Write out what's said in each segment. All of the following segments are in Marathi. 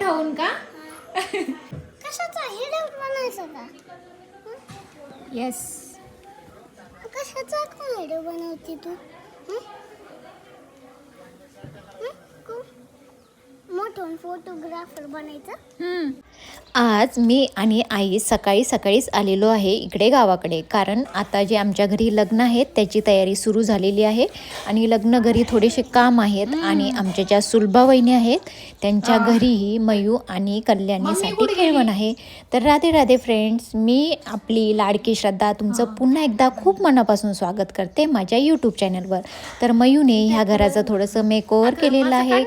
मोठा होऊन का? कशाचा हिडो बनायचा का? येस. कशाचा हिडो बनवते तू? मोठं फोटोग्राफर बनायचं. आज मी आणि आई सकाळी सकाळीच आलेलो आहे इकडे गावाकडे, कारण आता जे आमच्या घरी लग्न आहेत त्याची तयारी सुरू झालेली आहे आणि लग्न घरी थोडेसे काम आहेत आणि आमच्या ज्या सुलभा वहिनी आहेत त्यांच्या घरीही मयू आणि कल्याणीसाठी खेळवण आहे. तर राधे राधे फ्रेंड्स, मी आपली लाडकी श्रद्धा तुमचं पुन्हा एकदा खूप मनापासून स्वागत करते माझ्या यूट्यूब चॅनलवर. तर मयूने ह्या घराचं थोडंसं मेकओव्हर केलेलं आहे,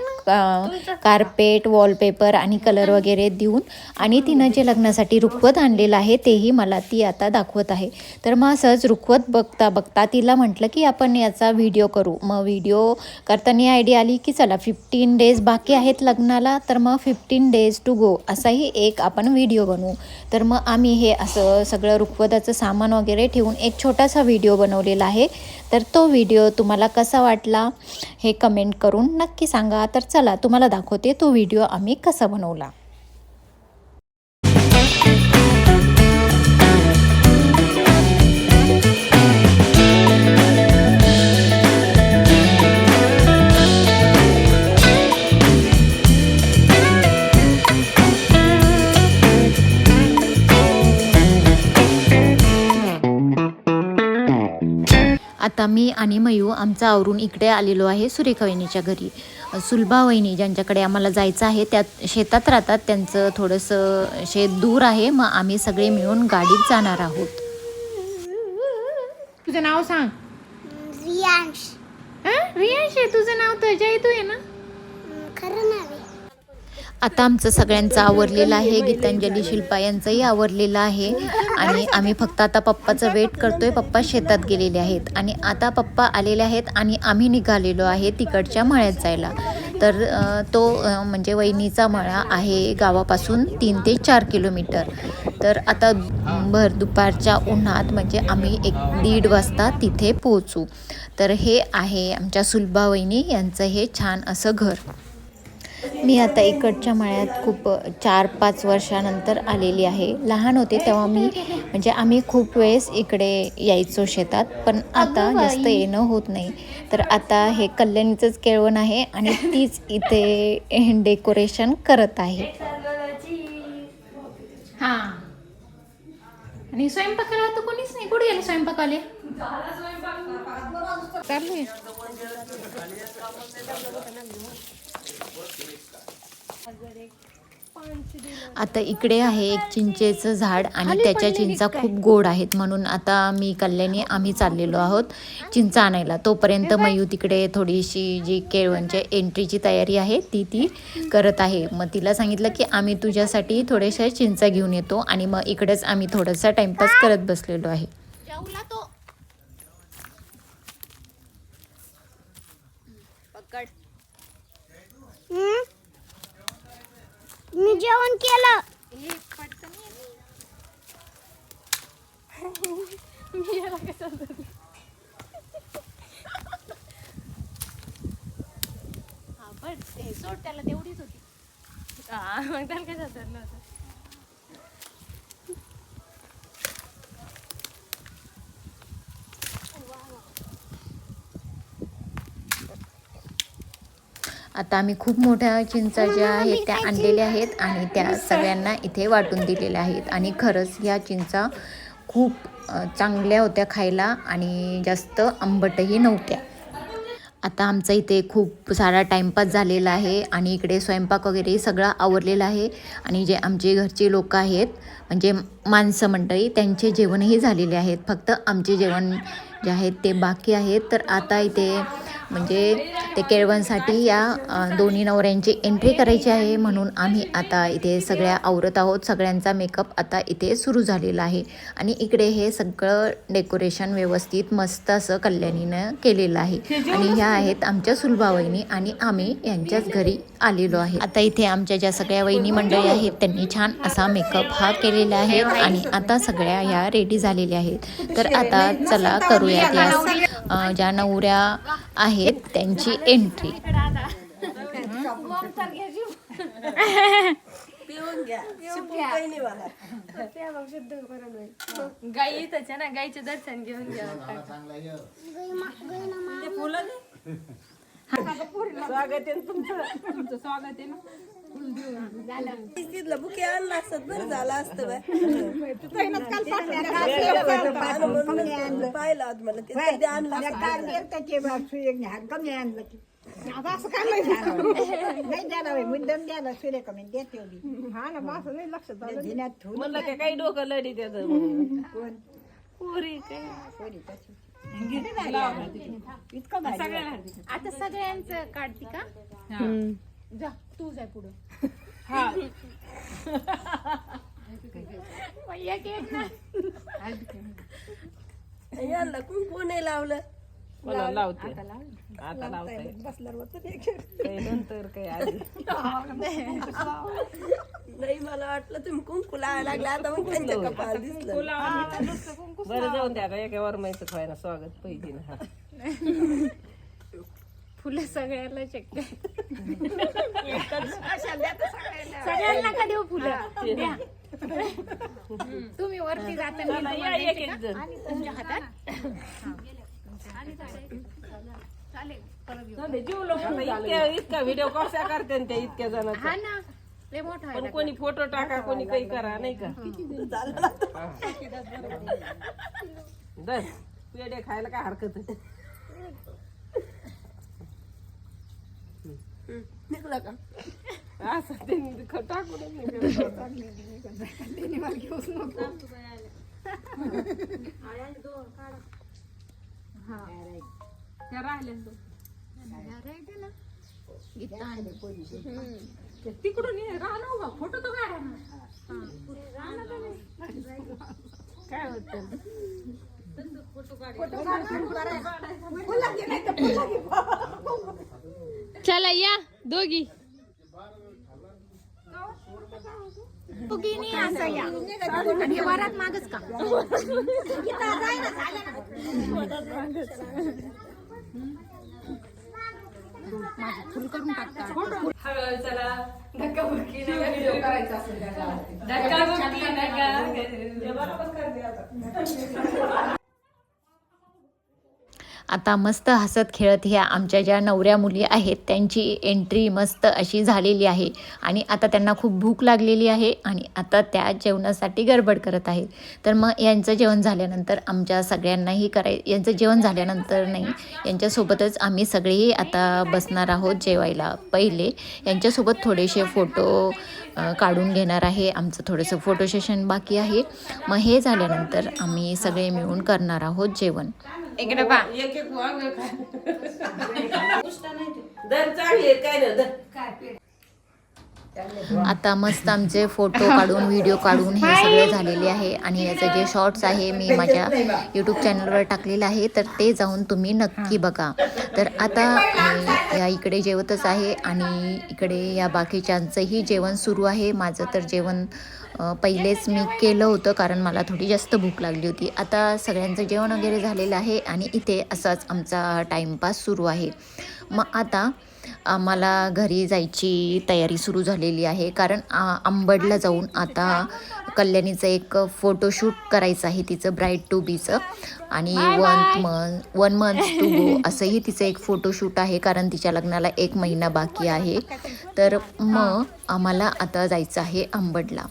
कार्पेट, वॉलपेपर आणि कलर वगैरे देऊन, आणि तिनं जे लग्नासाठी रुखवत आणलेलं आहे तेही मला ती आता दाखवत आहे. तर मग असंच रुखवत बघता बघता तिला म्हटलं की आपण याचा व्हिडिओ करू. मग व्हिडिओ करताना आयडिया आली की चला 15 डेज बाकी आहेत लग्नाला, तर मग 15 डेज टू गो असाही एक आपण व्हिडिओ बनवू. तर मग आम्ही हे असं सगळं रुखवताचं सामान वगैरे ठेवून एक छोटासा व्हिडिओ बनवलेला आहे. तर तो व्हिडिओ तुम्हाला कसा वाटला हे कमेंट करून नक्की सांगा. तर चला तुम्हाला दाखवते तो व्हिडिओ आम्ही कसा बनवला. आता मी आणि मयू आमचा आवरून इकडे आलेलो आहे सुरेखा वहिनीच्या घरी. सुलभा वहिनी ज्यांच्याकडे आम्हाला जायचं आहे त्या शेतात राहतात, त्यांचं थोडंसं शेत दूर आहे. मग आम्ही सगळे मिळून गाडीत जाणार आहोत. तुझं नाव सांग. रियांश. रियांश आहे तुझं नाव, तुझ्या येतो आहे ना? खरं नाव आहे. आता आमचं सगळ्यांचं आवरलेलं आहे, गीतांजली शिल्पा यांचंही आवरलेलं आहे आणि आम्ही फक्त आता पप्पाचं वेट करतोय. पप्पा शेतात गेलेले आहेत आणि आता पप्पा आलेले आहेत आणि आम्ही निघालेलो आहे तिकडच्या मळ्यात जायला. तर तो म्हणजे वहिनीचा मळा आहे गावापासून 3 ते 4 किलोमीटर. तर आता भर दुपारच्या उन्हात म्हणजे आम्ही 1-1:30 वाजता तिथे पोहोचू. तर हे आहे आमच्या सुलभा वहिनी यांचं हे छान असं घर. मी आता इकडच्या मळ्यात खूप 4-5 वर्षानंतर आलेली आहे. लहान होते तेव्हा मी म्हणजे आम्ही खूप वेळेस इकडे यायचो शेतात, पण आता जास्त येणं होत नाही. तर आता हे कल्याणीचंच केळवण आहे आणि तीच इथे डेकोरेशन करत आहे. हां, आणि स्वयंपाकाला तर कोणीच नाही. कुठे गेले स्वयंपाकाले? चालू आहे. आता इकडे आहे एक चिंचेचं झाड आणि त्याच्या चिंचा खूप गोड आहेत, म्हणून आता मी कल्याणी आम्ही चाललेलो आहोत चिंचा आणायला. तोपर्यंत मयू तिकडे थोडीशी जी केळवणच्या एंट्रीची तयारी आहे ती करत आहे. मग तिला सांगितलं की आम्ही तुझ्यासाठी थोड्याशा चिंचा घेऊन येतो आणि मग इकडेच आम्ही थोडासा टाइमपास करत बसलेलो आहे. मी जेवण केलं. सोड त्याला तेवढीच होती. मग त्याला काय जात नव्हतं. आता आम्ही खूप मोठ्या चिंचा ज्या आहेत त्या आणलेल्या आहेत आणि त्या सगळ्यांना इथे वाटून दिलेल्या आहेत. आणि खरंच ह्या चिंचा खूप चांगल्या होत्या खायला आणि जास्त आंबटही नव्हत्या. आता आमचा इथे खूप सारा टाईमपास झालेला आहे आणि इकडे स्वयंपाक वगैरे सगळं आवरलेलं आहे आणि जे आमचे घरचे लोक आहेत म्हणजे माणसं मंडळी त्यांचे जेवणही झालेले आहेत. फक्त आमचे जेवण जे आहेत ते बाकी आहेत. तर आता इथे म्हणजे ते केळवणसाठी या दोन्ही नवऱ्यांची एंट्री करायची आहे, म्हणून आम्ही आता इथे सगळ्या आवरत आहोत. सगळ्यांचा मेकअप आता इथे सुरू झालेला आहे आणि इकडे हे सगळं डेकोरेशन व्यवस्थित मस्त असं कल्याणीनं केलेलं आहे. आणि ह्या आहेत आमच्या सुलभा वहिनी आणि आम्ही यांच्याच घरी आलेलो आहे. आता इथे आमच्या ज्या सगळ्या वहिनी मंडळी आहेत त्यांनी छान असा मेकअप हा केलेला आहे आणि आता सगळ्या ह्या रेडी झालेल्या आहेत. तर आता चला करूयात या ज्या नवऱ्या आहेत त्यांची एंट्री. पिऊन घ्या शिपून काही नाही मला. गाई इथंच आहे ना, गाईचे दर्शन घेऊन घ्या. ते फुलं नाही. स्वागत आहे तुमचं. स्वागत आहे ना. तिथलं बुके आणलं असत बरं झालं असतं बाय. पाहिलं आज मला ते कधी आणलं असतं. म्हणलं ते काही डोकं लढी त्याचं पुरी काय आता सगळ्यांचं काढती का? जा तू जाय पुढं. एक एक ना. यांना कुंकू नाही लावलं. मला लावते आता लावते काही नंतर काही आधी नाही मला वाटलं तुम्ही कुंकू लावायला लागला आता मग त्यांच्या कपाळ दिसलं. बरं जाऊन द्या आता एका वरमाईचं खायला स्वागत पहिली ना. फुलं सगळ्याला शक्य. सगळ्यांना का देऊ फुलं? द्या. तुम्ही वरती जाताना एक एक जण तुमच्या हातात इतका व्हिडिओ कसा करते त्या इतक्या जणांचा. हा ना, लय मोठा आहे. पण कोणी फोटो टाका कोणी काही करा नाही का. दर पेढे खायला काय हरकत आहे. निघला का असं ते टाकून तिकडून राहणार फोटो तो काढा ना. काय होत चला या दोघी. दोघी नाही असं या. आणि वरात मागच का? फुल करून टाकता. चला धक्काबुक्की आता मस्त हसत खेळत ह्या आमच्या ज्या नवऱ्या मुली आहेत त्यांची एंट्री मस्त अशी झालेली आहे आणि आता त्यांना खूप भूक लागलेली आहे आणि आता त्या जेवणासाठी गडबड करत आहेत. तर मग यांचं जेवण झाल्यानंतर आमच्या सगळ्यांनाही यांचं जेवण झाल्यानंतर नाही यांच्यासोबतच आम्ही सगळेही आता बसणार आहोत जेवायला. पहिले यांच्यासोबत थोडेसे फोटो काढून घेणार आहे. आमचं थोडंसं फोटो सेशन बाकी आहे. मग हे झाल्यानंतर आम्ही सगळे मिळून करणार आहोत जेवण. इकडे पा. एक एक वांग दर चांगले काय ना दर. आता मस्त आमचे फोटो काढून व्हिडिओ काढून हे सगळे झालेले आहे आणि याचं जे शॉर्ट्स आहे मी माझ्या यूट्यूब चॅनलवर टाकलेलं आहे तर ते जाऊन तुम्ही नक्की बघा. तर आता या इकडे जेवतच आहे आणि इकडे या बाकीच्यांचंही जेवण सुरू आहे. माझं तर जेवण पहिलेच मी केलं होतं कारण मला थोडी जास्त भूक लागली होती. आता सगळ्यांचं जेवण वगैरे झालेलं आहे आणि इथे असाच आमचा टाईमपास सुरू आहे. मग आता आम्हाला घरी जायची तयारी सुरू झालेली आहे कारण अंबडला जाऊन आता कल्याणीचं एक फोटोशूट करायचं आहे तिचं ब्राईड टू बीचं आणि 1 month टू गो असंही तिचं एक फोटोशूट आहे कारण तिच्या लग्नाला 1 महिना बाकी आहे. तर मग आम्हाला आता जायचं आहे अंबडला.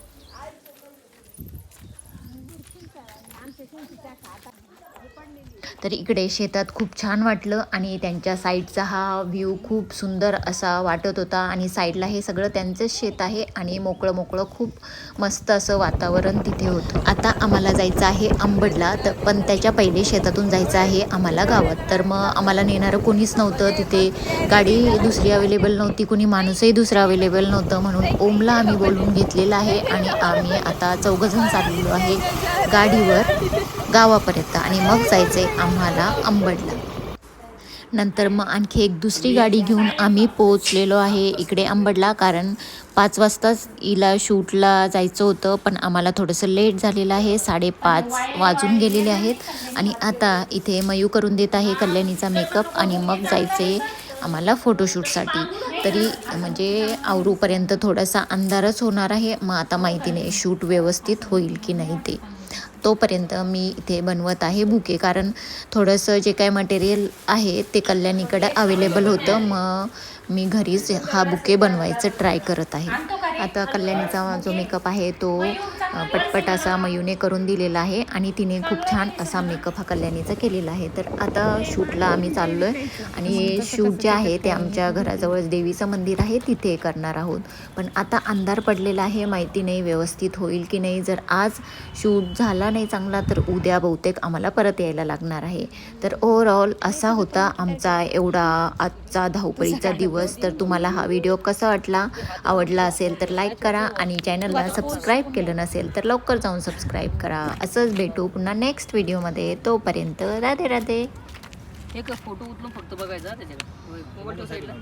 तर इकडे शेतात खूप छान वाटलं आणि त्यांच्या साईडचा हा व्ह्यू खूप सुंदर असा वाटत होता आणि साईडला हे सगळं त्यांचंच शेत आहे आणि मोकळं मोकळं खूप मस्त असं वातावरण तिथे होतं. आता आम्हाला जायचं आहे अंबडला तर पण त्याच्या पहिले शेतातून जायचं आहे आम्हाला गावात. तर मग आम्हाला नेणारं कोणीच नव्हतं तिथे. गाडी दुसरी अवेलेबल नव्हती, कोणी माणूसही दुसरं अवेलेबल नव्हतं म्हणून ओमला आम्ही बोलवून घेतलेलं आहे आणि आम्ही आता 4 जण चाललेलो आहे गाडीवर गावापर्यंत आणि मग जायचंय आम्हाला अंबडला. नंतर मग आणखी एक दुसरी गाडी घेऊन आम्ही पोहोचलेलो आहे इकडे अंबडला कारण 5 वाजताच हिला शूटला जायचं होतं पण आम्हाला थोडंसं लेट झालेलं आहे. 5:30 वाजून गेलेले आहेत आणि आता इथे मयू करून देत आहे कल्याणीचा मेकअप आणि मग जायचे आम्हाला फोटोशूटसाठी. तरी म्हणजे आवरूपर्यंत थोडासा अंधारच होणार आहे. मग आता माहिती नाही शूट व्यवस्थित होईल की नाही ते. तोपर्यंत मी इथे बनवत आहे बुके, कारण थोडंसं जे काय मटेरियल आहे ते कल्याणीकडे अवेलेबल होतं. मग मी घरीच हा बुके बनवायचं ट्राय करत आहे. आता कल्याणीचा जो मेकअप आहे तो पटपट असा मयूने करून दिलेला आहे आणि तिने खूप छान असा मेकअप हा कल्याणीचा केलेला आहे. तर आता शूटला आम्ही चाललो आहे आणि शूट जे आहे ते आमच्या घराजवळ देवीचं मंदिर आहे तिथे करणार आहोत. पण आता अंधार पडलेला आहे, माहिती नाही व्यवस्थित होईल की नाही. जर आज शूट झाला नाही चांगला तर उद्या बहुतेक आम्हाला परत यायला लागणार आहे. तर ओव्हरऑल असा होता आमचा एवढा आजचा धावपळीचा दिवस. तर तुम्हाला हा व्हिडिओ कसा वाटला, आवडला असेल तर लाईक करा आणि चॅनलला सबस्क्राईब केलं नसेल तर लवकर जाऊन सबस्क्राईब करा. असंच भेटू पुन्हा नेक्स्ट व्हिडिओमध्ये. तोपर्यंत राधे राधे. एक फोटो उचलून फक्त बघायचा त्याच्याकडे साईडला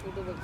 फोटो बघ